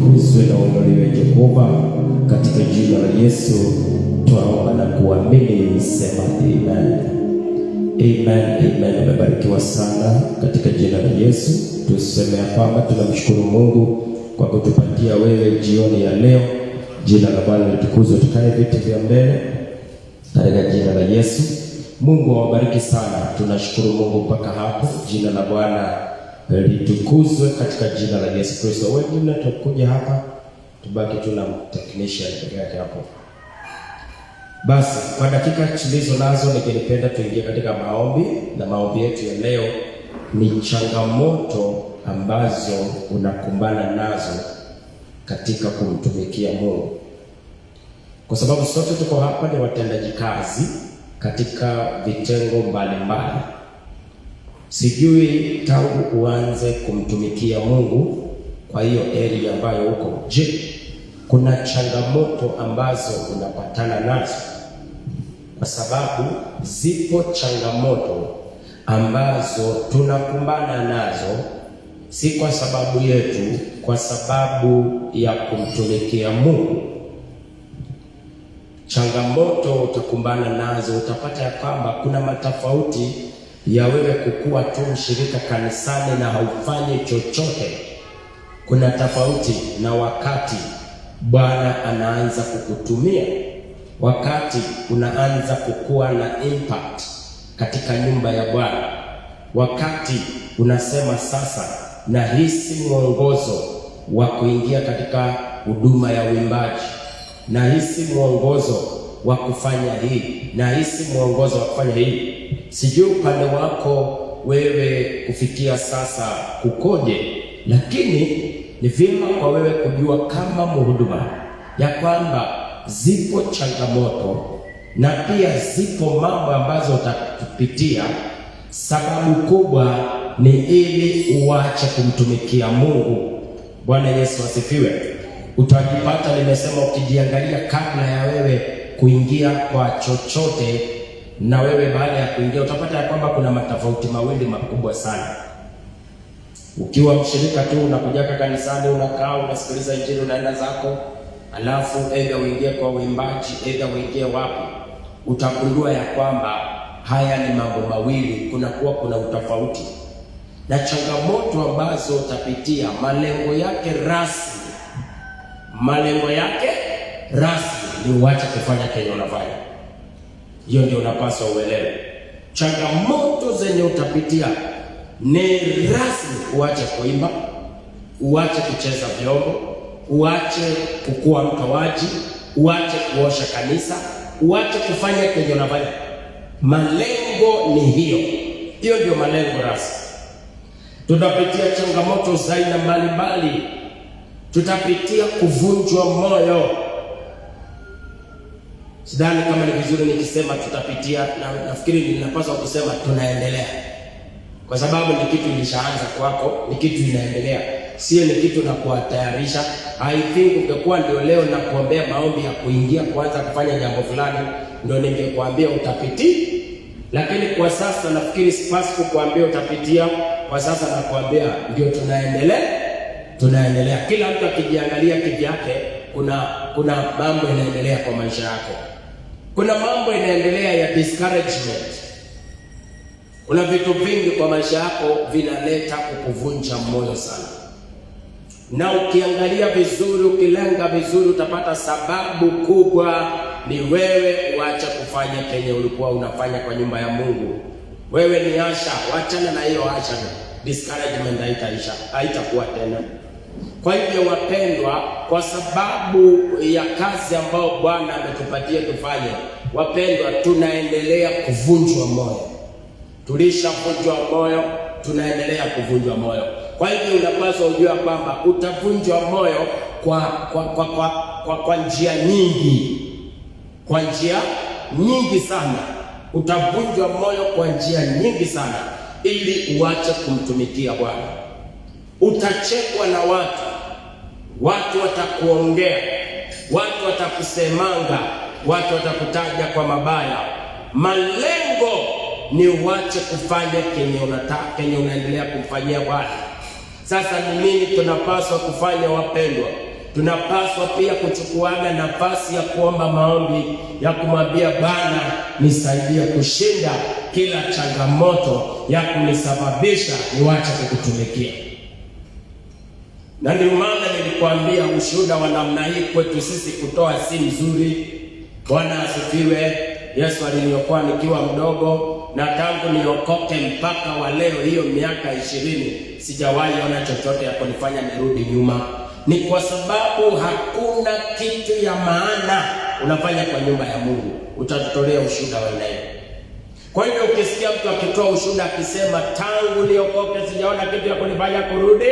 utukuzwe na uinuliwe Jehova, katika jina la Yesu tunaomba na kuamini, sema amen. Amen, amen. Umebarikiwa sana katika jina la Yesu. Tuseme kwamba tunamshukuru Mungu kwa kutupatia wewe jioni ya leo. Jina la Bwana litukuzwe. Tukae viti vya mbele katika jina la Yesu. Mungu awabariki sana. Tunashukuru Mungu mpaka hapo. Jina la Bwana litukuzwe katika jina la Yesu Kristo. Wengine tutakuja hapa, tubaki tuna technician peke yake hapo. Basi kwa dakika tulizo nazo ningependa tuingie katika maombi, na maombi yetu ya leo ni changamoto ambazo unakumbana nazo katika kumtumikia Mungu. Kwa sababu sote tuko hapa ni watendaji kazi katika vitengo mbalimbali. Sijui tangu uanze kumtumikia Mungu kwa hiyo area ambayo uko, je, kuna changamoto ambazo unapatana nazo? Kwa sababu zipo changamoto ambazo tunakumbana nazo, si kwa sababu yetu, kwa sababu ya kumtumikia Mungu. Changamoto utakumbana nazo, utapata ya kwamba kuna matofauti ya wewe kukua tu mshirika kanisani na haufanyi chochote. Kuna tofauti na wakati Bwana anaanza kukutumia, wakati unaanza kukua na impact katika nyumba ya Bwana, wakati unasema sasa nahisi mwongozo wa kuingia katika huduma ya uimbaji, nahisi mwongozo wa kufanya hii, nahisi mwongozo wa kufanya hii. Sijui upande wako wewe kufikia sasa kukoje, lakini ni vyema kwa wewe kujua kama mhuduma ya kwamba zipo changamoto na pia zipo mambo ambazo utapitia. Sababu kubwa ni ili uache kumtumikia Mungu. Bwana Yesu asifiwe. Utajipata, nimesema, ukijiangalia kabla ya wewe kuingia kwa chochote, na wewe baada ya kuingia utapata ya kwamba kuna matofauti mawili makubwa sana. Ukiwa mshirika tu unakuja kanisani, unakaa, unasikiliza injili, unaenda zako, alafu aidha uingie kwa uimbaji, aidha uingie wapi, utagundua ya kwamba haya ni mambo mawili, kuna utofauti. Na changamoto ambazo utapitia, malengo yake rasmi ni uache kufanya kenye unafanya. Hiyo ndio unapaswa uelewe. Changamoto zenye utapitia ni rasmi uache kuimba, uache kucheza vyombo, uache kukua mtoaji, uache kuosha kanisa, uache kufanya kenye unafanya. Malengo ni hiyo ndio malengo rasmi. Tutapitia changamoto za aina mbalimbali. Tutapitia kuvunjwa moyo. Sidhani kama ni vizuri nikisema tutapitia, na nafikiri ninapaswa kusema tunaendelea, kwa sababu ni kitu ilishaanza kwako, ni kitu inaendelea, sio ni kitu na kuwatayarisha. I think ungekuwa ndio leo na kuombea maombi ya kuingia kuanza kufanya jambo fulani, ndio ningekwambia utapitia. Lakini kwa sasa nafikiri sipasi kukuambia utapitia. Kwa sasa nakuambia ndio tunaendelea. Kila mtu akijiangalia kivyake, kuna mambo yanaendelea kwa maisha yako. Kuna mambo yanaendelea ya discouragement. Kuna vitu vingi kwa maisha yako vinaleta kukuvunja moyo sana. Na ukiangalia vizuri, ukilenga vizuri, utapata sababu kubwa ni wewe uacha kufanya kenye ulikuwa unafanya kwa nyumba ya Mungu. Wewe ni asha, wachana na hiyo asha. Discouragement haitakuwa tena. Kwa hivyo wapendwa, kwa sababu ya kazi ambayo Bwana ametupatia tufanye, wapendwa, tunaendelea kuvunjwa moyo. Tulishavunjwa moyo, tunaendelea kuvunjwa moyo. Kwa hivyo unapaswa ujue kwamba utavunjwa moyo kwa njia nyingi. Kwa njia nyingi sana. Utavunjwa moyo kwa njia nyingi sana ili uache kumtumikia Bwana. Utachekwa na watu watakuongea, watu watakusemanga, watu watakutaja kwa mabaya. Malengo ni uache kufanya kenye unataka, kenye unaendelea kumfanyia Bwana. Sasa ni nini tunapaswa kufanya wapendwa? tunapaswa pia kuchukuaga nafasi ya kuomba maombi ya kumwambia Bwana, nisaidie kushinda kila changamoto ya kunisababisha niwache kukutumikia. Na ndio maana nilikwambia ushuhuda wa namna hii kwetu sisi kutoa si mzuri. Bwana asifiwe. Yesu aliniokoa nikiwa mdogo, na tangu niokoke mpaka wa leo, hiyo miaka 20, sijawahi ona chochote ya kunifanya nirudi nyuma. Ni kwa sababu hakuna kitu ya maana unafanya kwa nyumba ya Mungu utatutolea ushuhuda wa aina hiyo. Kwa hiyo ukisikia mtu akitoa ushuhuda akisema tangu niokoke sijaona kitu ya kunifanya kurudi,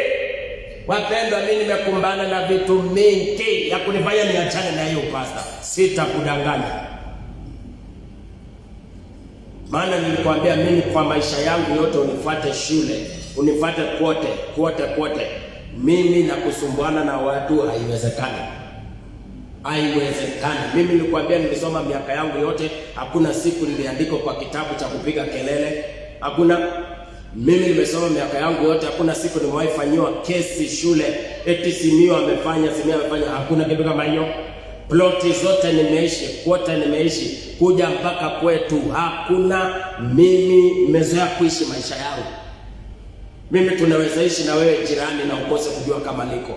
wapendwa, mimi nimekumbana na vitu mingi ya kunifanya niachane na hiyo pasta. Sitakudanganya. Maana nilikwambia mimi kwa maisha yangu yote unifuate shule, unifuate kote. Mimi na kusumbuana na watu haiwezekani. Mimi nilikwambia nilisoma miaka yangu yote, hakuna siku niliandika kwa kitabu cha kupiga kelele. Hakuna. Mimi nimesoma miaka yangu yote, hakuna siku nimewahi fanywa kesi shule eti Simio amefanya. Hakuna kitu kama hiyo. Ploti zote nimeishi kuja mpaka kwetu. Hakuna. Mimi nimezoea kuishi maisha yangu. Mimi tunaweza ishi na wewe jirani na ukose kujua kama niko.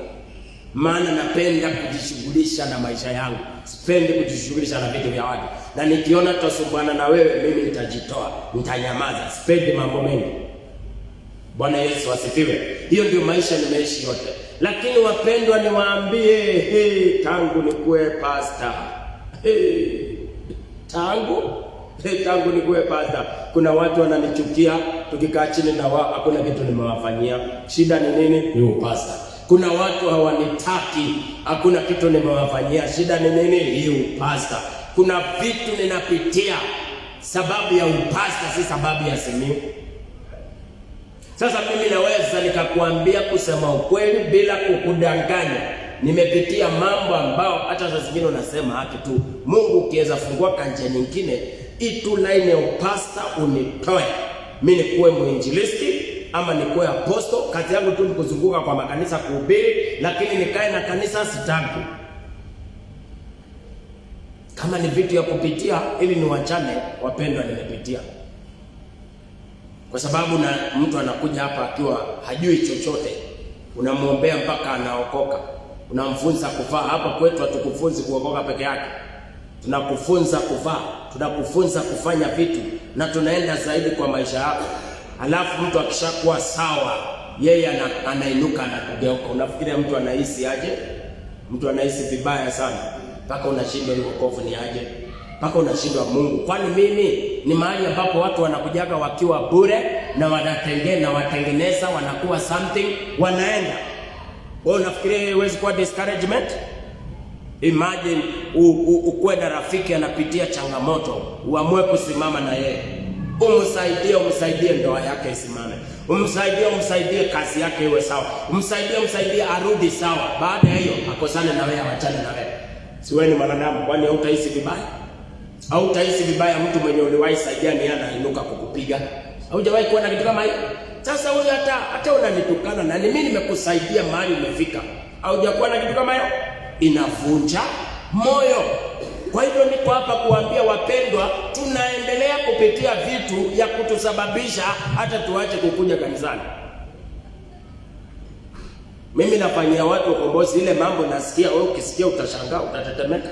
Maana napenda kujishughulisha na maisha yangu. Sipendi kujishughulisha na vitu vya watu. Na nikiona tutasumbuana na wewe, mimi nitajitoa, nitanyamaza. Sipendi mambo mengi. Bwana Yesu asifiwe. Hiyo ndio maisha nimeishi yote. Lakini wapendwa, niwaambie, tangu nikuwe pastor, tangu nikuwe pastor, kuna watu wananichukia. Tukikaa chini na wao, hakuna kitu nimewafanyia. Shida ni nini? Ni upasta. Kuna watu hawanitaki, hakuna kitu nimewafanyia. Shida ni nini? Ni upasta. Kuna vitu ninapitia sababu ya upasta, si sababu ya Simiyu. Sasa mimi naweza nikakuambia kusema ukweli bila kukudanganya. Nimepitia mambo ambao hata saa zingine unasema haki tu. Mungu ukiweza fungua kanja nyingine, itu line ya upasta unitoe. Mimi nikuwe mwinjilisti ama nikuwe apostle, kazi yangu tu ni kuzunguka kwa makanisa kuhubiri, lakini nikae na kanisa sitaki. Kama ni vitu ya kupitia ili niwachane, wapendwa, nimepitia. Kwa sababu na mtu anakuja hapa akiwa hajui chochote, unamwombea mpaka anaokoka. Unamfunza kuvaa. Hapa kwetu hatukufunzi kuokoka peke yake. Tunakufunza kuvaa, tunakufunza kufanya vitu, na tunaenda zaidi kwa maisha yako. Alafu mtu akishakuwa sawa, yeye anainuka na kugeuka. Unafikiria mtu anahisi aje? Mtu anahisi vibaya sana. Mpaka unashindwa hiyo wokovu ni aje? Mpaka unashindwa Mungu. Kwani mimi ni mahali ambapo watu wanakujaga wakiwa bure na watengeneza wanakuwa something, wanaenda. Wewe unafikiria huwezi kuwa discouragement? Imagine ukuwe na rafiki anapitia changamoto, uamue kusimama na yeye. Umsaidie ndoa yake isimame. Umsaidie kazi yake iwe sawa. Umsaidie arudi sawa. Baada ya hiyo akosane na wewe, awachane na wewe. Si wewe ni mwanadamu, kwani hautahisi vibaya? Hautahisi vibaya mtu mwenye uliwahi saidia ni anainuka kukupiga? Haujawahi kuona kitu kama hiyo? Sasa huyu hata unanitukana na mimi nimekusaidia mahali umefika. Haujakuwa na kitu kama hiyo? Inavunja moyo. Kwa hivyo niko hapa kuambia wapendwa, tunaendelea kupitia vitu ya kutusababisha hata tuache kukuja kanisani. Mimi nafanyia watu ukombozi, ile mambo nasikia, wewe ukisikia utashangaa, utatetemeka.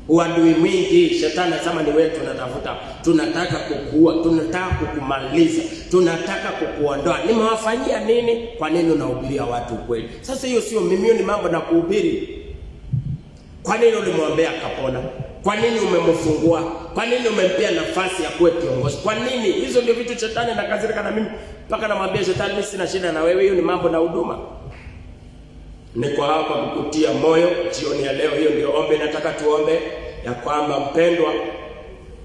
Uadui mwingi, shetani anasema ni wewe tunatafuta. Tunataka kukuua, tunataka kukumaliza, tunataka kukuondoa. Nimewafanyia nini? Kwa nini unahubiria watu ukweli? Sasa hiyo sio mimi, ni mambo na kuhubiri. Kwa nini ulimwombea kapona? Kwa nini umemfungua? Kwa nini umempea nafasi ya kuwa kiongozi? Kwa nini? Hizo ndio vitu shetani anakazirika na mimi. Mpaka namwambia shetani, mimi sina shida na wewe, hiyo ni mambo na huduma. Niko hapa kukutia moyo jioni ya leo. Hiyo ndio ombi nataka tuombe, ya kwamba mpendwa,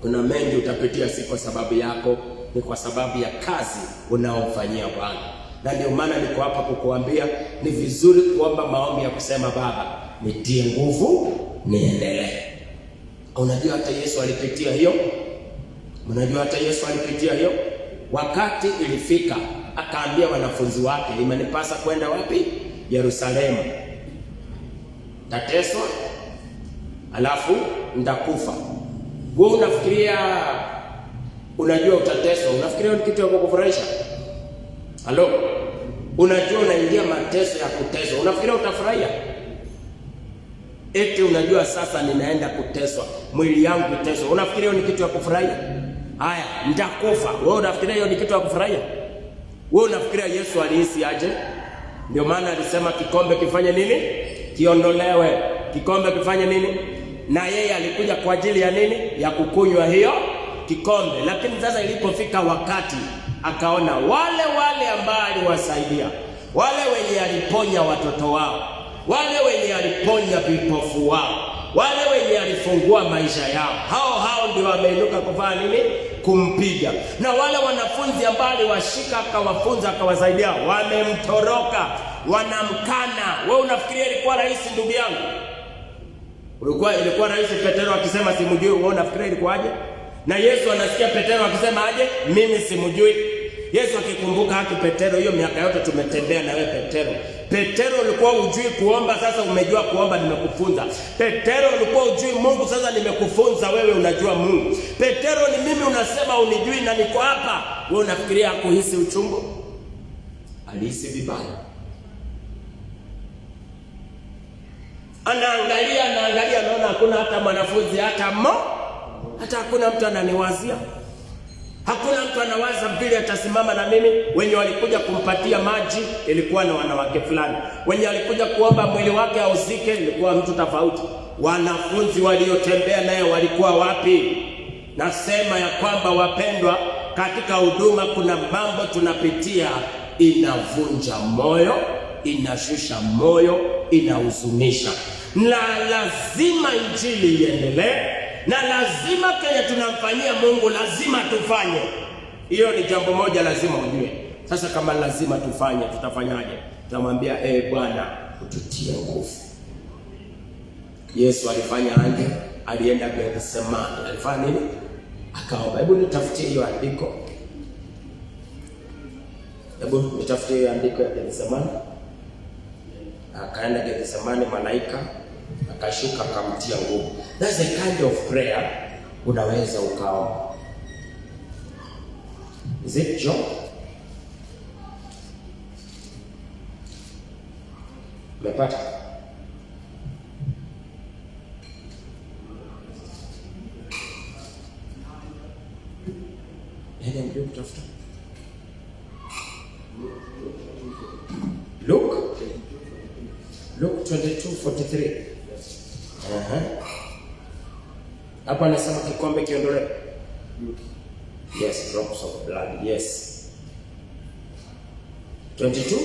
kuna mengi utapitia, si kwa sababu yako, ni kwa sababu ya kazi unaofanyia Bwana. Na ndio maana niko hapa kukuambia ni vizuri kuomba maombi ya kusema, Baba, nitie nguvu niendelee. Unajua hata Yesu alipitia hiyo. Wakati ilifika akaambia wanafunzi wake, imenipasa kwenda wapi? Yerusalemu. Tateswa, alafu nitakufa. Wewe unafikiria unajua utateswa? Unafikiria ni kitu cha kukufurahisha? Halo? Unajua unaingia mateso ya kuteswa. Unafikiria utafurahia? Eti unajua sasa ninaenda kuteswa, mwili yangu kuteswa. Unafikiria ni kitu cha kufurahia? Haya, nitakufa. Wewe unafikiria hiyo ni kitu cha kufurahia? Wewe unafikiria Yesu alihisi aje? Ndio maana alisema kikombe kifanye nini? Kiondolewe. Kikombe kifanye nini? Na yeye alikuja kwa ajili ya nini? Ya kukunywa hiyo kikombe. Lakini sasa ilipofika wakati akaona wale ambao aliwasaidia, wale wenye aliponya watoto wao, wale wenye aliponya vipofu wao, wale wenye alifungua maisha yao, hao ndio wameinuka kufanya nini? Kumpiga. Na wale wanafunzi ambao aliwashika akawafunza akawasaidia wamemtoroka, wanamkana. Wewe unafikiria ilikuwa rahisi ndugu yangu? Ilikuwa rahisi Petero akisema simjui? Wewe unafikiria ilikuwaje? Na Yesu anasikia Petero akisema aje? Mimi simjui. Yesu akikumbuka haki Petero, hiyo miaka yote tumetembea na wewe Petero. Petero ulikuwa hujui kuomba, sasa umejua kuomba, nimekufunza. Petero ulikuwa hujui Mungu, sasa nimekufunza wewe unajua Mungu. Petero ni mimi unasema unijui na niko hapa. Wewe unafikiria kuhisi uchungu? Alihisi vibaya. Anaangalia naona hakuna hata mwanafunzi hata hakuna mtu ananiwazia. Hakuna mtu anawaza vile atasimama na mimi. Wenye walikuja kumpatia maji ilikuwa na wanawake fulani. Wenye walikuja kuomba mwili wake auzike ilikuwa mtu tofauti. Wanafunzi waliotembea naye walikuwa wapi? Nasema ya kwamba wapendwa, katika huduma kuna mambo tunapitia, inavunja moyo, inashusha moyo, inahuzunisha. Na lazima injili iendelee. Na lazima kile tunamfanyia Mungu lazima tufanye. Hiyo ni jambo moja lazima ujue. Sasa kama lazima tufanye, tutafanyaje? Tutamwambia Bwana ututie nguvu. Yesu alifanya aje? Alienda Gethsemane. Alifanya nini? Akaomba. Hebu nitafutie hiyo andiko. Hebu nitafutie hiyo andiko ya Gethsemane. Akaenda Gethsemane, malaika akashuka akamtia nguvu. That's a kind of prayer unaweza ukaomba. Is it John? Umepata? Nenda mbio kutafuta. Luke 22:43. Hapa anasema kikombe kiondolewe. Yes, drops of blood. Yes. 22?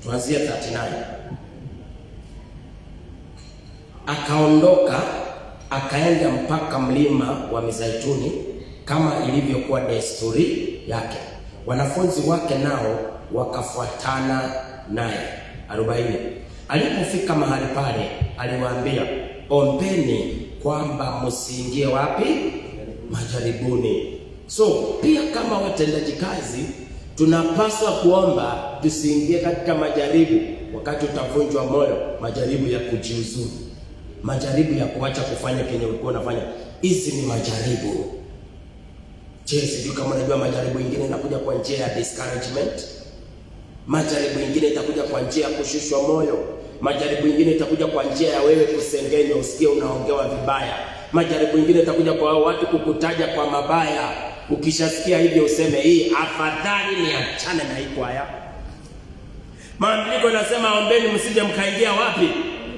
Tuanzie 39. Akaondoka akaenda mpaka mlima wa Mizeituni kama ilivyokuwa desturi yake. Wanafunzi wake nao wakafuatana naye. 40. Alipofika mahali pale, aliwaambia, ombeni kwamba msiingie wapi? Majaribuni. So, pia kama watendaji kazi, tunapaswa kuomba tusiingie katika majaribu. Wakati utavunjwa moyo, majaribu ya kujiuzuru, majaribu ya kuacha kufanya kenye ulikuwa unafanya. Hizi ni majaribu. Sijui kama unajua majaribu mengine inakuja kwa njia ya discouragement. Majaribu mengine itakuja kwa njia ya kushushwa moyo. Majaribu mengine itakuja kwa njia ya wewe kusengenywa, usikie unaongewa vibaya. Majaribu mengine itakuja kwa watu kukutaja kwa mabaya. Ukishasikia hivyo useme hii afadhali ni achane na hii kwaya. Maandiko yanasema ombeni msije mkaingia wapi?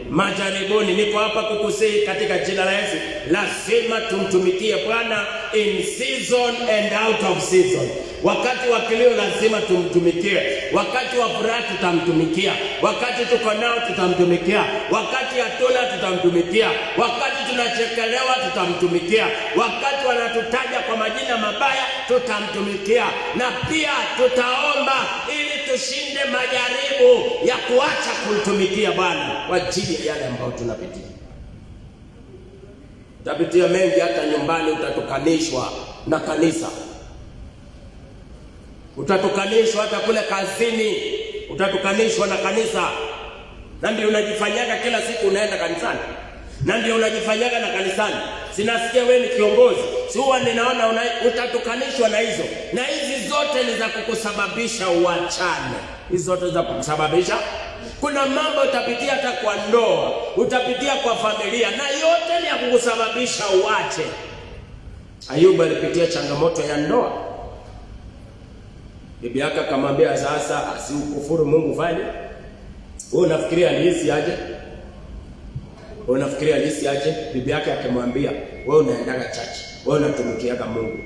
Majaribuni. Niko hapa kukusihi katika jina la Yesu, lazima tumtumikie Bwana in season and out of season. Wakati wa kilio lazima tumtumikie. Wakati wa furaha tutamtumikia. Wakati tuko nao tutamtumikia. Wakati hatuna tutamtumikia. Wakati tunachekelewa tutamtumikia. Wakati wanatutaja kwa majina mabaya tutamtumikia. Na pia tutaomba ili tushinde majaribu ya kuacha kumtumikia Bwana kwa ajili ya yale ambayo tunapitia. Utapitia mengi, hata nyumbani utatukanishwa, na kanisa. Utatukanishwa hata kule kazini, utatukanishwa na kanisa. Na ndio unajifanyaga kila siku unaenda kanisani. Na ndio unajifanyaga na kanisani. Sinasikia wewe ni kiongozi. Si huwa ninaona utatukanishwa na hizo. Na hizi zote ni za kukusababisha uachane. Hizi zote za kukusababisha. Kuna mambo utapitia hata kwa ndoa, utapitia kwa familia, na yote ni ya kukusababisha uache. Ayubu alipitia changamoto ya ndoa. Bibi yake akamwambia, sasa asiukufuru Mungu fanye. Wewe unafikiria alisi aje? Unafikiria alisi aje? Bibi yake akimwambia, wewe unaendaga church, wewe unatumikiaga Mungu.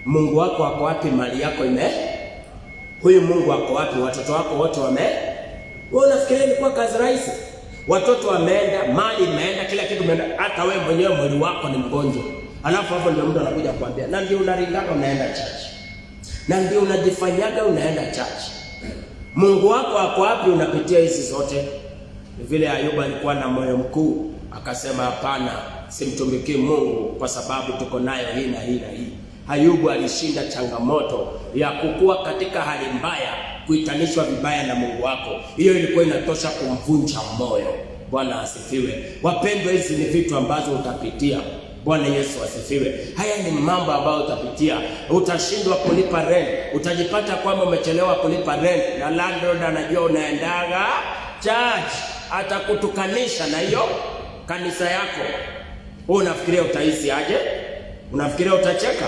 Mungu wako wako wapi? Mali yako huyu Mungu wako wapi? Watoto wako wote wewe unafikiria ilikuwa kazi rahisi? Watoto wameenda, mali imeenda, kila kitu imeenda, hata wewe mwenyewe mwili wako ni mgonjwa. Alafu hapo ndio mtu anakuja kuambia, na ndio unaringaga unaenda church. Na ndio unajifanyaga unaenda church. Mungu wako wako wapi? Unapitia hizi zote. Vile Ayubu alikuwa na moyo mkuu, akasema hapana, simtumikii Mungu kwa sababu tuko nayo hii na hii na hii. Ayubu alishinda changamoto ya kukua katika hali mbaya, kuitanishwa vibaya na Mungu wako. Hiyo ilikuwa inatosha kumvunja moyo. Bwana asifiwe. Wapendwa, hizi ni vitu ambazo utapitia. Bwana Yesu asifiwe. Haya ni mambo ambayo utapitia. Utashindwa kulipa rent. Utajipata kwamba umechelewa kulipa rent na landlord anajua unaendaga church. Atakutukanisha na hiyo kanisa yako. Wewe unafikiria utahisi aje? Unafikiria utacheka?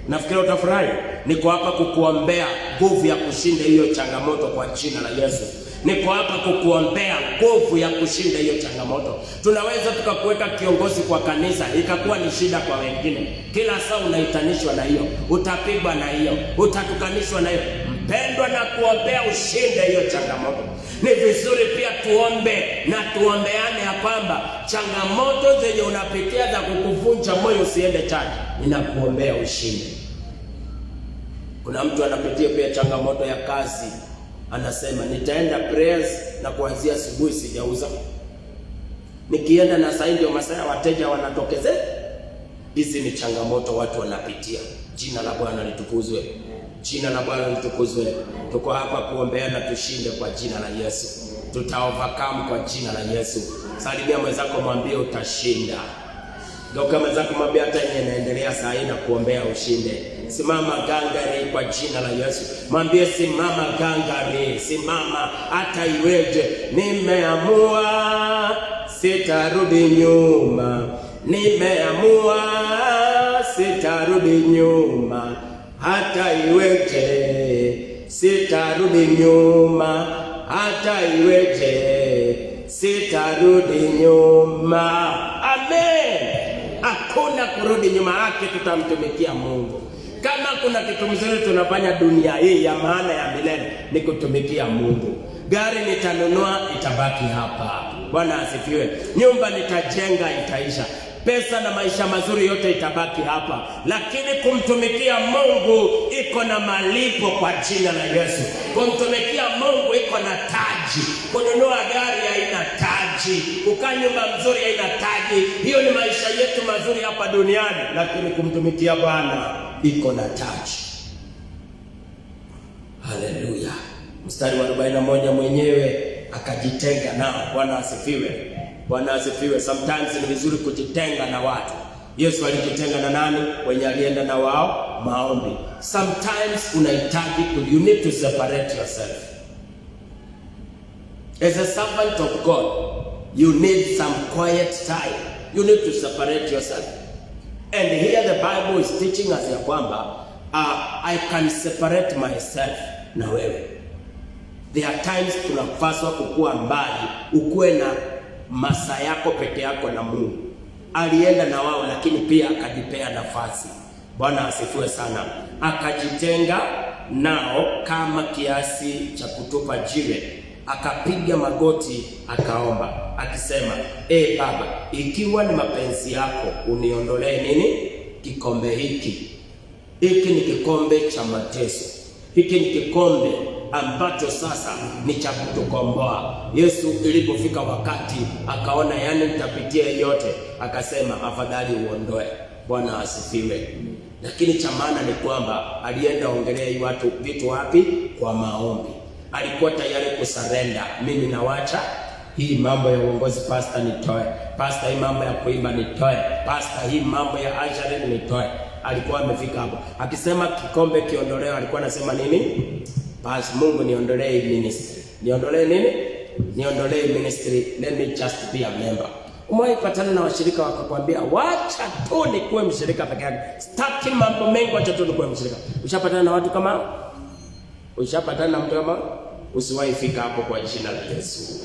Unafikiria utafurahi? Niko hapa kukuombea nguvu ya kushinda hiyo changamoto kwa jina la Yesu. Niko hapa kukuombea nguvu ya kushinda hiyo changamoto. Tunaweza tukakuweka kiongozi kwa kanisa, ikakuwa ni shida kwa wengine. Kila saa unaitanishwa na hiyo, utapigwa na hiyo, utatukanishwa na hiyo. Mpendwa, na kuombea ushinde hiyo changamoto. Ni vizuri pia tuombe na tuombeane ya kwamba changamoto zenye unapitia za kukuvunja moyo usiende church, ninakuombea ushinde. Kuna mtu anapitia pia changamoto ya kazi. Anasema nitaenda prayers na kuanzia asubuhi sijauza. Nikienda na saa ndio masaa wateja wanatokeze. Hizi ni changamoto watu wanapitia. Jina la Bwana litukuzwe. Jina la Bwana litukuzwe. Tuko hapa kuombeana tushinde kwa jina la Yesu. Tutaovercome kwa jina la Yesu. Salimia mwenzako, mwambie utashinda. Ndio mwenzako mwambie hata yeye anaendelea saa hii na kuombea ushinde. Simama gangari kwa jina la Yesu. Mwambie simama gangari, simama hata iweje. Nimeamua sitarudi nyuma. Nimeamua sitarudi nyuma. Hata iweje sitarudi nyuma. Hata iweje sitarudi nyuma. Amen. Hakuna kurudi nyuma yake, tutamtumikia Mungu. Kama kuna kitu mzuri tunafanya dunia hii ya maana ya milele ni kutumikia Mungu. Gari nitanunua itabaki hapa. Bwana asifiwe. Nyumba nitajenga itaisha. Pesa na maisha mazuri yote itabaki hapa. Lakini kumtumikia Mungu iko na malipo kwa jina la Yesu. Kumtumikia Mungu iko na taji. Kununua gari haina taji. Kukaa nyumba nzuri haina taji. Hiyo ni maisha yetu mazuri hapa duniani. Lakini kumtumikia Bwana iko na taji. Haleluya. Mstari wa 41 mwenyewe akajitenga nao. Bwana asifiwe. Bwana asifiwe. Sometimes ni vizuri kujitenga na watu. Yesu alijitenga na nani? Wenye alienda na wao maombi. Sometimes unahitaji you need to separate yourself. As a servant of God, you need some quiet time. You need to separate yourself. And here the Bible is teaching us ya kwamba I can separate myself na wewe. There are times tunapaswa kukua mbali, ukuwe na masaa yako peke yako na Mungu. Alienda na wao lakini pia akajipea nafasi. Bwana asifiwe sana. Akajitenga nao kama kiasi cha kutupa jiwe. Akapiga magoti akaomba akisema, Baba, ikiwa ni mapenzi yako uniondolee nini? Kikombe hiki. Hiki ni kikombe cha mateso. Hiki ni kikombe ambacho sasa ni cha kutukomboa. Yesu ilipofika wakati akaona nitapitia yote, akasema afadhali uondoe. Bwana asifiwe. Lakini cha maana ni kwamba alienda ongelea watu vitu wapi? Kwa maombi. Alikuwa tayari kusurrender. Mimi nawacha hii mambo ya uongozi, pastor nitoe. Pastor hii mambo ya kuimba nitoe. Pastor hii mambo ya ushering nitoe. Alikuwa amefika hapo. Akisema kikombe kiondolewe, alikuwa anasema nini? Basi Mungu niondolee ministry. Niondolee nini? Niondolee ministry. Let me just be a member. Umewahi patana na washirika wakakwambia wacha tu nikuwe mshirika peke yake. Sitaki mambo mengi, wacha tu nikuwe mshirika. Ushapatana na watu kama? Ushapatana na mtu kama? Usiwahi fika hapo kwa jina la Yesu.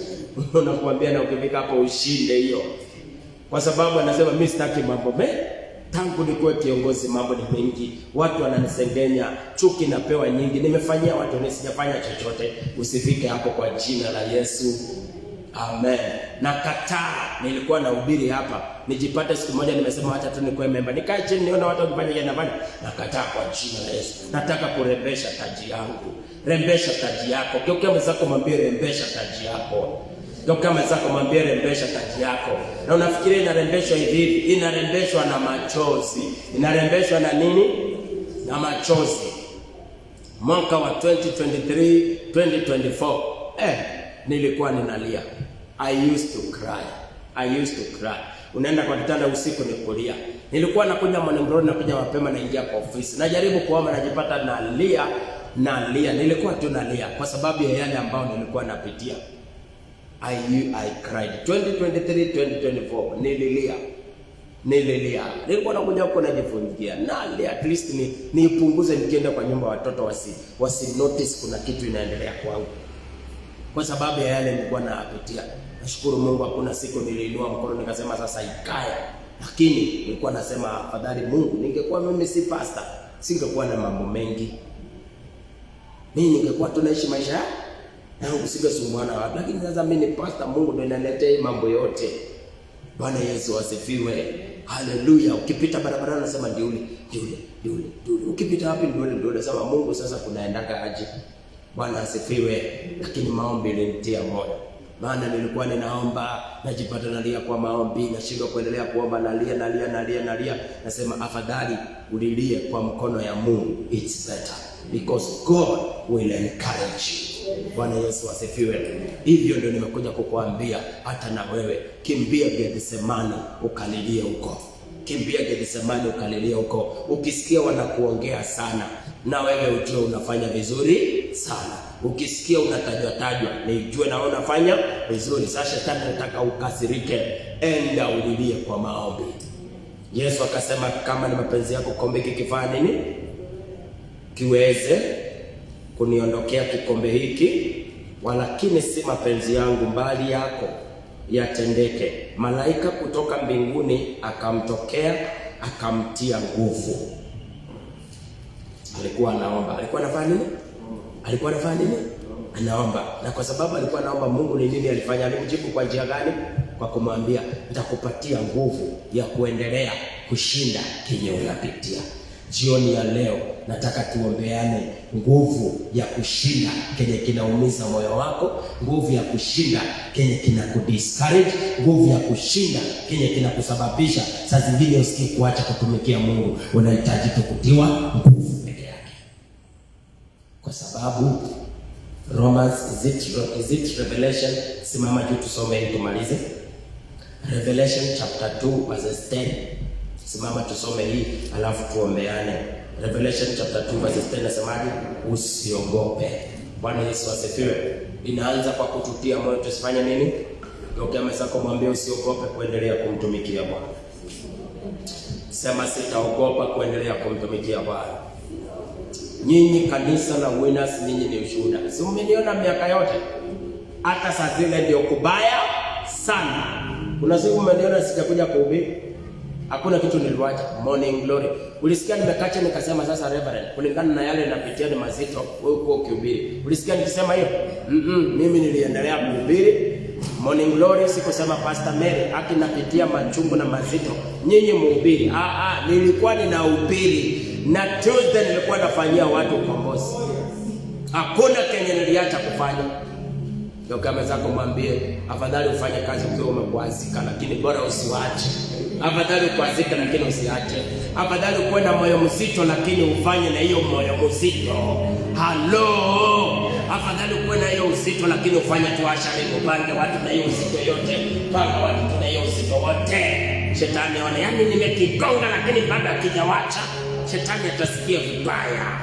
Unakuambia na ukifika hapo ushinde hiyo. Kwa sababu anasema mimi sitaki mambo mengi. Tangu nikuwe kiongozi mambo ni mengi. Watu wananisengenya, chuki napewa nyingi. Nimefanyia watu nisijafanya chochote. Usifike hapo kwa jina la Yesu. Amen. Nakataa. Nilikuwa nahubiri hapa, nijipate siku moja nimesema acha tu nikuwe member. Nikae chini niona watu wakifanya yanafanya. Nakataa kwa jina la Yesu. Nataka kurembesha taji yangu. Rembesha taji yako. Geukia mwenzako mwambie rembesha taji yako. Geukia mwenzako mwambie rembesha taji yako. Na unafikiria inarembeshwa hivi? Inarembeshwa na machozi. Inarembeshwa na nini? Na machozi. Mwaka wa 2023, 2024. Nilikuwa ninalia. I used to cry. Unaenda kwa kitanda usiku ni kulia. Nilikuwa nakuja morning glory, nakuja mapema, naingia kwa ofisi. Najaribu kuomba, najipata nalia. Nilikuwa tu nalia kwa sababu ya yale ambao nilikuwa napitia. I cried. 2023, 2024 nililia. Nilikuwa nakuja huko najifungia. Nalia at least niipunguze nikienda kwa nyumba watoto wasi notice kuna kitu inaendelea kwangu. Kwa sababu ya yale nilikuwa napitia. Nashukuru Mungu hakuna siku niliinua mkono nikasema sasa ikae. Lakini nilikuwa nasema afadhali Mungu, ningekuwa mimi si pastor, singekuwa na mambo mengi. Mimi ningekuwa tunaishi maisha yangu singesumbuana watu. Lakini sasa mimi ni pastor, Mungu ndiye ananiletea mambo yote. Bwana Yesu asifiwe. Haleluya. Ukipita barabara unasema ndiule. Ukipita wapi ndiule. Sema Mungu sasa kunaendaka aje? Bwana asifiwe. Lakini maombi ilinitia moyo. Maana nilikuwa ninaomba, najipata nalia kwa maombi, nashindwa kuendelea kuomba, nalia. Nasema afadhali ulilie kwa mkono ya Mungu. It's better because God will encourage you. Bwana Yesu asifiwe. Hivyo ndio nimekuja kukuambia hata na wewe kimbia Gethsemane ukalilie huko. Kimbia Gethsemane ukalilie huko. Ukisikia wanakuongea sana, na wewe ujue unafanya vizuri sana. Ukisikia unatajwa, nijue na unafanya vizuri. Sasa shetani anataka ukasirike, enda ulilie kwa maombi. Yesu akasema kama ni mapenzi yako kombe kikifanya nini? Kiweze kuniondokea kikombe hiki, walakini si mapenzi yangu bali yako yatendeke. Malaika kutoka mbinguni akamtokea, akamtia nguvu. Alikuwa anaomba. Alikuwa anafanya nini? Anaomba. Na kwa sababu alikuwa anaomba, Mungu ni nini alifanya? Alimjibu kwa njia gani? Kwa kumwambia nitakupatia nguvu ya kuendelea kushinda kenye unapitia. Jioni ya leo nataka tuombeane nguvu ya kushinda kenye kinaumiza moyo wako, nguvu ya kushinda kenye kinakudiscourage, nguvu ya kushinda kenye kinakusababisha saa zingine usikie kuacha kutumikia Mungu. Unahitaji kutiwa nguvu peke yake. Kwa sababu Romans, is it Revelation? Simama juu tusome hii tumalize. Revelation chapter 2 verse 10. Simama tusome hii alafu tuombeane. Revelation chapter 2 verse 10 nasemaje? Usiogope. Bwana Yesu asifiwe. Inaanza kwa kututia moyo tusifanye nini? Geukia mwenzako mwambie usiogope kuendelea kumtumikia Bwana. Sema sitaogopa kuendelea kumtumikia Bwana. Nyinyi kanisa la Winners, nyinyi ni ushuhuda. Si mmeniona miaka yote? Hata saa zile ndio kubaya sana. Kuna siku mmeniona sijakuja kuhubiri. Hakuna kitu niliwacha. Morning glory. Ulisikia nimekacha nikasema sasa Reverend, kulingana na yale napitia ni mazito, wewe uko ukihubiri. Ulisikia nikisema hiyo? Mimi niliendelea kuhubiri. Morning glory sikusema Pastor Mary akinapitia machungu na mazito, nyinyi mhubiri. Nilikuwa ninahubiri. Na Tuesday nilikuwa nafanyia watu ukombozi. Hakuna kenye niliacha kufanya. Ndio kama zako mwambie afadhali ufanye kazi ukiwa umekwazika, lakini bora usiwache. Afadhali ukwazike lakini usiache. Afadhali uwe na moyo mzito lakini ufanye na hiyo moyo mzito. Halo. Afadhali uwe na hiyo uzito lakini ufanye tuashari upange watu na hiyo uzito yote. Panga watu na hiyo uzito wote. Shetani aone yani nimekigonga lakini bado hakijawacha. Shetani atasikia vibaya.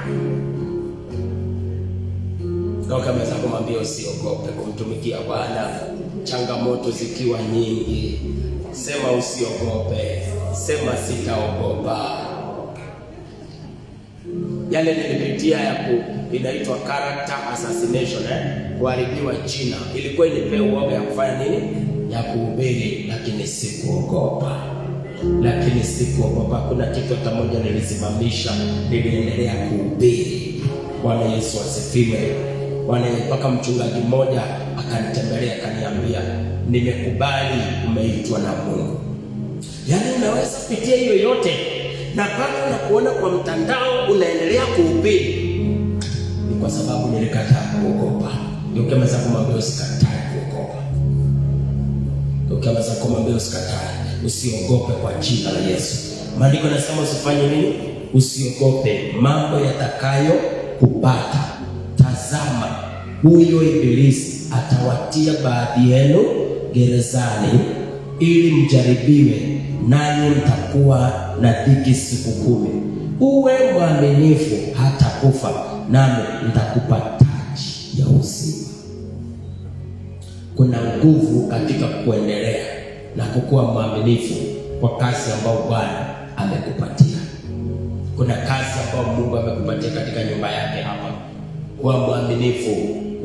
Ndio kama sasa kumwambia usiogope kumtumikia Bwana. Changamoto zikiwa nyingi, sema usiogope, sema sitaogopa. Yale nilipitia inaitwa character assassination, kuharibiwa jina. Ilikuwa inipea uoga ya kufanya nini? Ya kuhubiri, lakini sikuogopa. Kuna kitu hata moja nilisimamisha, niliendelea kuhubiri. Bwana Yesu asifiwe. Mpaka mchungaji mmoja akanitembelea akaniambia, nimekubali umeitwa na Mungu. Yaani unaweza pitia hiyo yote na bado unakuona kwa mtandao unaendelea kuhubiri. Ni kwa sababu nilikataa kuogopa. Ndio kama za kumwambia usikatae kuogopa. Usiogope kwa jina la Yesu. Maandiko yanasema usifanye nini? Usiogope mambo yatakayo kupata. Tazama, huyo ibilisi atawatia baadhi yenu gerezani ili mjaribiwe, nanyi mtakuwa na dhiki siku 10. Uwe mwaminifu hata kufa, nami nitakupa taji ya uzima. Kuna nguvu katika kuendelea na kukuwa mwaminifu kwa kazi ambayo Bwana amekupatia. Kuna kazi ambayo Mungu amekupatia katika nyumba yake hapa. Kuwa mwaminifu,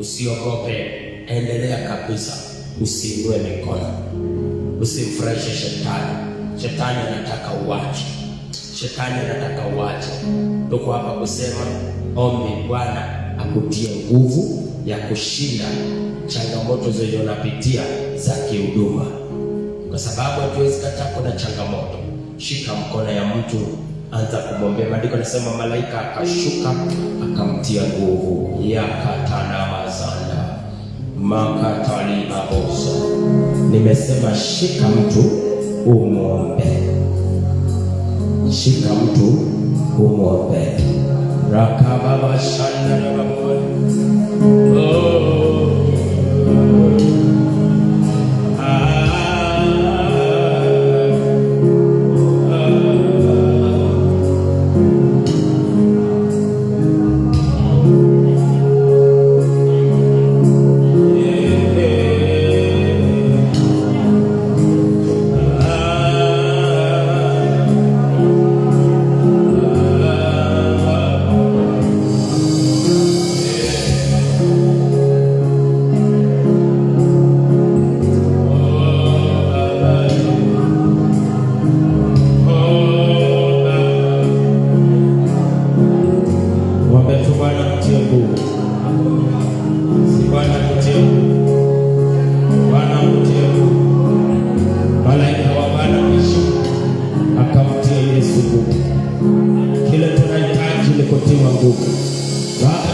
usiogope, endelea kabisa, usiinue mikono, usimfurahishe shetani. Shetani anataka uache. Tuko hapa kusema ombi Bwana akutie nguvu ya kushinda changamoto zote unapitia za kihuduma. Kwa sababu hatuwezi kataa kuna changamoto. Shika mkono ya mtu, anza kumwombea. Maandiko yanasema malaika akashuka akamtia nguvu, yakatana mazanda makatali maboso. Nimesema shika mtu umuombe. Rakababa shanda na babwa.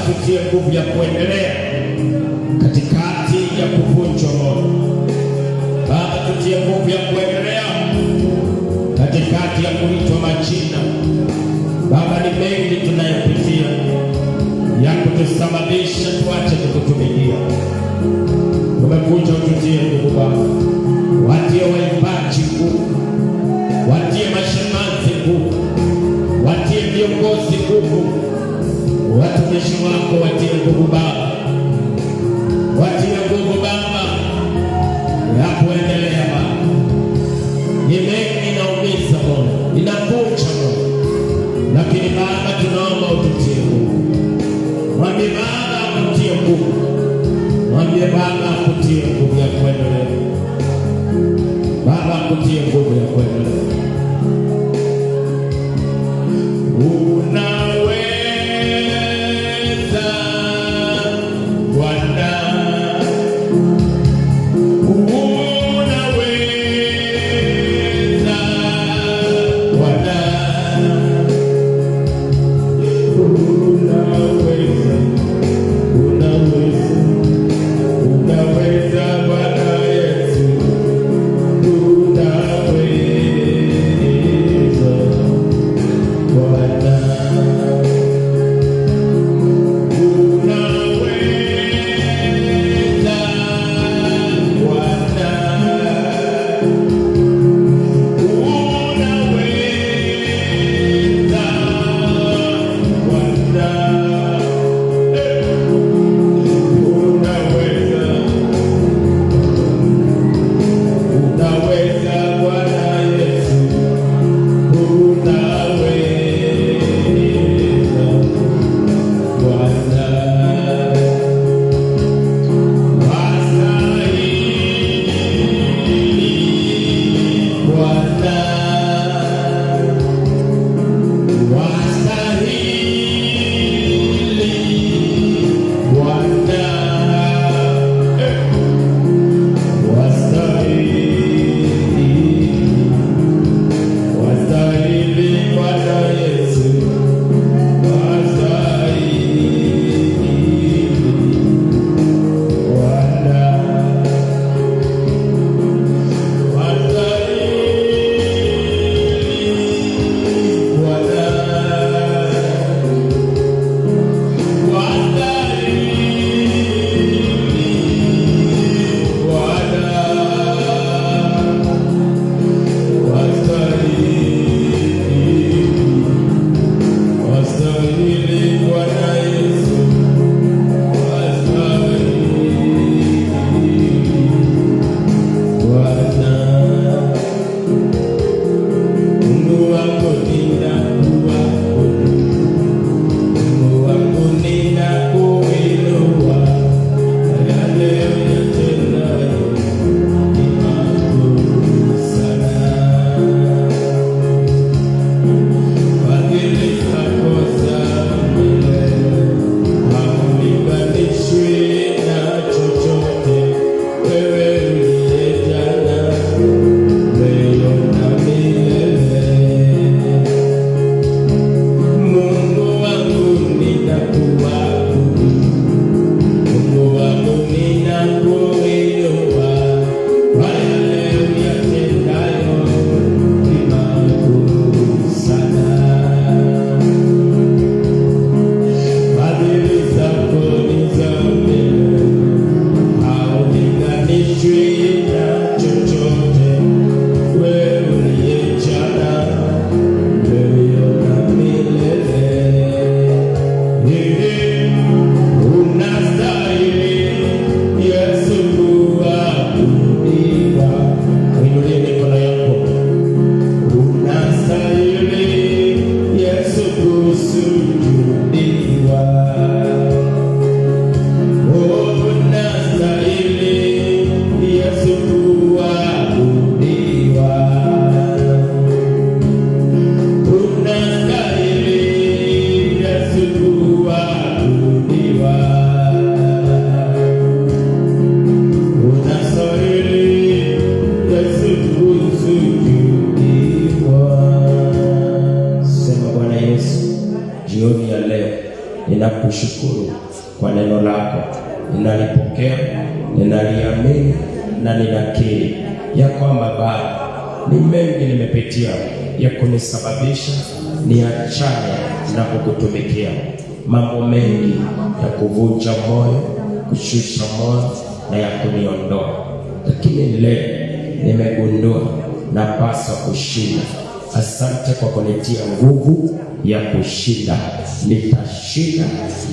Tutie nguvu ya kuendelea katikati ya kuvunjwa moyo. Baba, tutie nguvu ya kuendelea katikati ya kuitwa majina. Baba, ni mengi tunayopitia ya kutusababisha tuache kukutumikia. Umekuja ututie nguvu Baba. Watie waimbaji nguvu, watie mashemazi nguvu, watie viongozi nguvu. Watumishi wako watie nguvu Baba, watie nguvu Baba ya kuendelea Baba. Ni mengi inaumiza moyo, inavunja moyo, lakini Baba tunaomba ututie nguvu. Mwambie Baba akutie nguvu, mwambie Baba akutie nguvu ya kuendelea. Baba akutie nguvu ya kuendelea. Unaweza ninakushukuru kwa neno lako, ninalipokea, ninaliamini na ninakiri ya kwamba Baba, ni mengi nimepitia ya kunisababisha niachane na kukutumikia, mambo mengi ya kuvunja moyo, kushusha moyo na ya kuniondoa, lakini leo nimegundua napaswa kushinda. Asante kwa kunitia nguvu ya kushinda. Nitashinda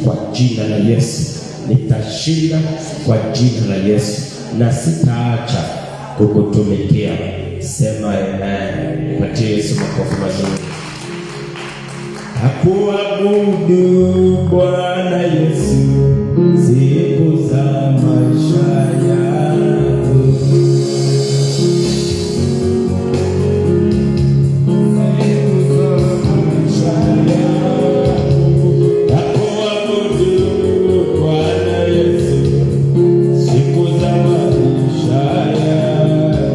kwa jina la Yesu, nitashinda kwa jina la Yesu, na sitaacha kukutumikia. Sema amen. Patie Yesu makofi mazuri. Hakuabudu Bwana Yesu siku za maisha yangu, hakuabudu Bwana Yesu siku za maisha yangu,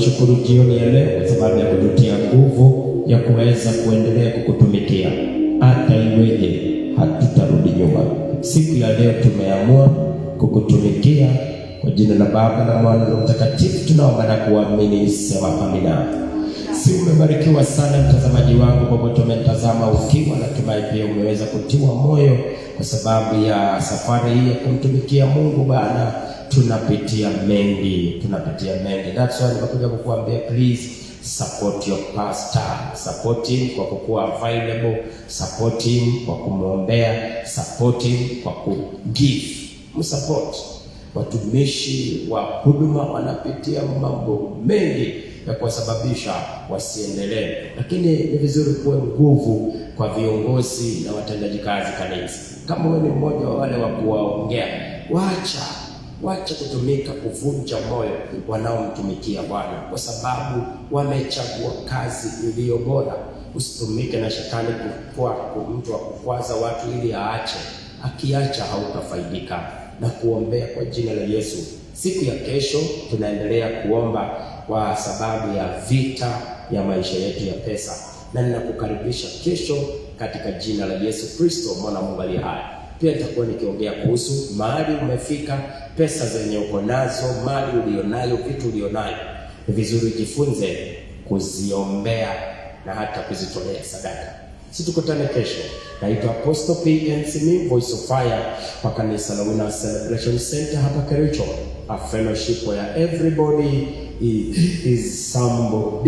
Shukuru jioni ya leo kwa sababu ya kututia nguvu ya kuweza kuendelea kukutumikia. Hata iweje, hatutarudi nyuma. Siku ya leo tumeamua kukutumikia kwa jina la Baba na Mwana na Mtakatifu. Tunaomba na kuamini, sema amina. Si umebarikiwa sana mtazamaji wangu popote umetazama ukiwa, natumai pia umeweza kutiwa moyo kwa sababu ya safari hii ya kumtumikia Mungu. Bana, tunapitia mengi. That's why nimekuja kukuambia, please support your pastor. Support him kwa kuwa available, support him kwa kumwombea, support him kwa kugive. Msupport. Watumishi wa huduma wanapitia mambo mengi ya kuwasababisha wasiendelee, lakini ni vizuri kuwa nguvu kwa viongozi na watendaji kazi kanisa. Kama wewe ni mmoja wa wale wa kuwaongea, wacha kutumika kuvunja moyo wanaomtumikia Bwana, kwa sababu wamechagua kazi iliyo bora. Usitumike na shetani kwa mtu wa kukwaza watu ili aache. Akiacha hautafaidika. Na kuombea kwa jina la Yesu. Siku ya kesho tunaendelea kuomba kwa sababu ya vita ya maisha yetu ya pesa, na ninakukaribisha kesho katika jina la Yesu Kristo mwana Mungu aliye hai. Pia nitakuwa nikiongea kuhusu mahali umefika, pesa zenye uko nazo, mali ulionayo, vitu ulionayo. Ni vizuri jifunze kuziombea na hata kuzitolea sadaka. Tukutane kesho. Naitwa Apostle PNC, Voice of Fire, kwa kanisa la Winners Celebration Center hapa Kericho, a fellowship where everybody is somebody.